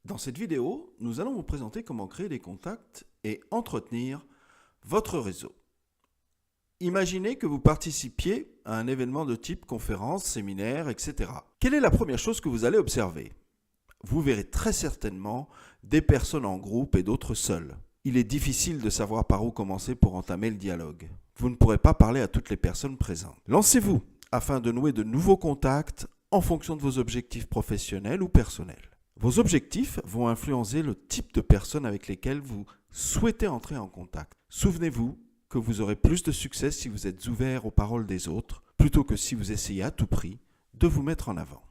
Dans cette vidéo, nous allons vous présenter comment créer des contacts et entretenir votre réseau. Imaginez que vous participiez à un événement de type conférence, séminaire, etc. Quelle est la première chose que vous allez observer? Vous verrez très certainement des personnes en groupe et d'autres seules. Il est difficile de savoir par où commencer pour entamer le dialogue. Vous ne pourrez pas parler à toutes les personnes présentes. Lancez-vous afin de nouer de nouveaux contacts en fonction de vos objectifs professionnels ou personnels. Vos objectifs vont influencer le type de personnes avec lesquelles vous souhaitez entrer en contact. Souvenez-vous que vous aurez plus de succès si vous êtes ouvert aux paroles des autres, plutôt que si vous essayez à tout prix de vous mettre en avant.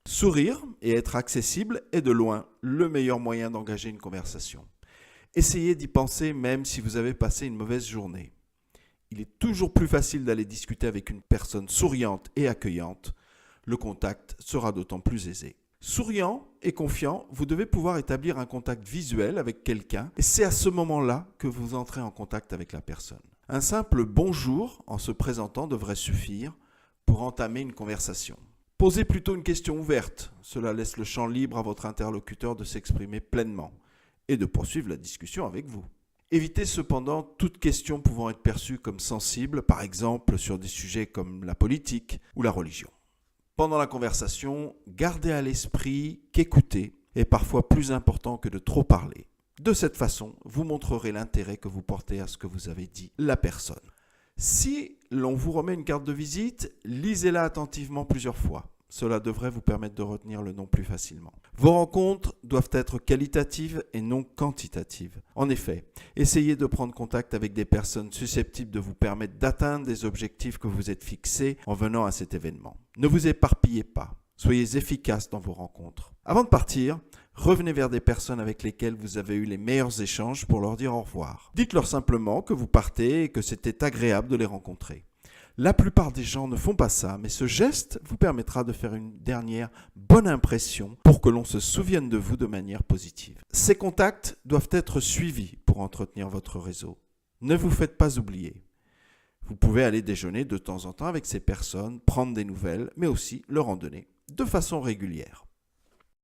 Sourire et être accessible est de loin le meilleur moyen d'engager une conversation. Essayez d'y penser même si vous avez passé une mauvaise journée. Il est toujours plus facile d'aller discuter avec une personne souriante et accueillante. Le contact sera d'autant plus aisé. Souriant et confiant, vous devez pouvoir établir un contact visuel avec quelqu'un et c'est à ce moment-là que vous entrez en contact avec la personne. Un simple bonjour en se présentant devrait suffire pour entamer une conversation. Posez plutôt une question ouverte, cela laisse le champ libre à votre interlocuteur de s'exprimer pleinement et de poursuivre la discussion avec vous. Évitez cependant toute question pouvant être perçue comme sensible, par exemple sur des sujets comme la politique ou la religion. Pendant la conversation, gardez à l'esprit qu'écouter est parfois plus important que de trop parler. De cette façon, vous montrerez l'intérêt que vous portez à ce que vous avez dit la personne. Si l'on vous remet une carte de visite, lisez-la attentivement plusieurs fois. Cela devrait vous permettre de retenir le nom plus facilement. Vos rencontres doivent être qualitatives et non quantitatives. En effet, essayez de prendre contact avec des personnes susceptibles de vous permettre d'atteindre des objectifs que vous êtes fixés en venant à cet événement. Ne vous éparpillez pas. Soyez efficace dans vos rencontres. Avant de partir, revenez vers des personnes avec lesquelles vous avez eu les meilleurs échanges pour leur dire au revoir. Dites-leur simplement que vous partez et que c'était agréable de les rencontrer. La plupart des gens ne font pas ça, mais ce geste vous permettra de faire une dernière bonne impression pour que l'on se souvienne de vous de manière positive. Ces contacts doivent être suivis pour entretenir votre réseau. Ne vous faites pas oublier. Vous pouvez aller déjeuner de temps en temps avec ces personnes, prendre des nouvelles, mais aussi leur en donner de façon régulière.